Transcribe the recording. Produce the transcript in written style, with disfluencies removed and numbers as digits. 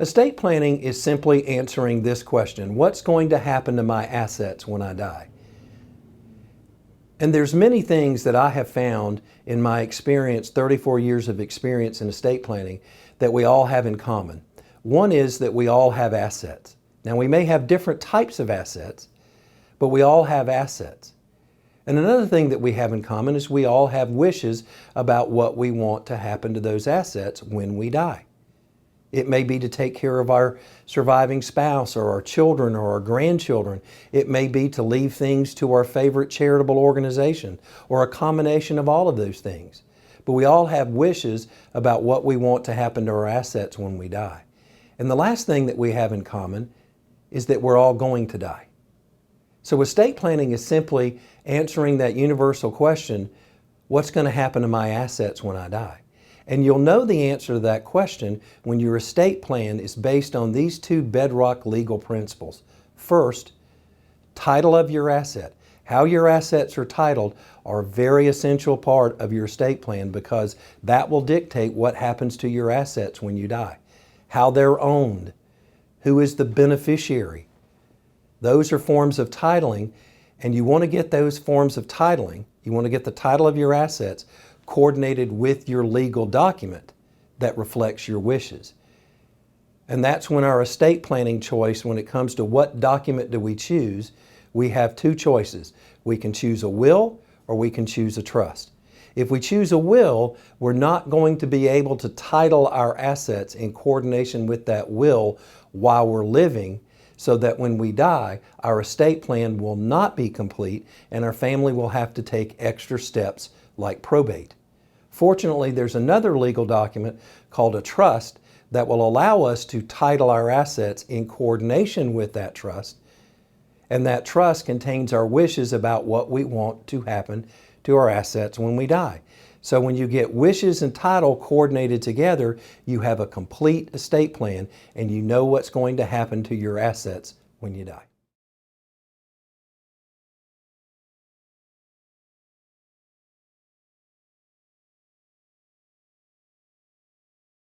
Estate planning is simply answering this question: what's going to happen to my assets when I die? And there's many things that I have found in my experience, 34 years of experience in estate planning, that we all have in common. One is that we all have assets. Now, we may have different types of assets, but we all have assets. And another thing that we have in common is we all have wishes about what we want to happen to those assets when we die. It may be to take care of our surviving spouse or our children or our grandchildren. It may be to leave things to our favorite charitable organization, or a combination of all of those things. But we all have wishes about what we want to happen to our assets when we die. And the last thing that we have in common is that we're all going to die. So estate planning is simply answering that universal question: what's going to happen to my assets when I die? And you'll know the answer to that question when your estate plan is based on these two bedrock legal principles. First, title of your asset. How your assets are titled are a very essential part of your estate plan, because that will dictate what happens to your assets when you die. How they're owned. Who is the beneficiary? Those are forms of titling, and you want to get those forms of titling, you want to get the title of your assets coordinated with your legal document that reflects your wishes. And that's when our estate planning choice, when it comes to what document do we choose, we have two choices. We can choose a will or we can choose a trust. If we choose a will, we're not going to be able to title our assets in coordination with that will while we're living, so that when we die, our estate plan will not be complete and our family will have to take extra steps like probate. Fortunately, there's another legal document called a trust that will allow us to title our assets in coordination with that trust. And that trust contains our wishes about what we want to happen to our assets when we die. So when you get wishes and title coordinated together, you have a complete estate plan and you know what's going to happen to your assets when you die.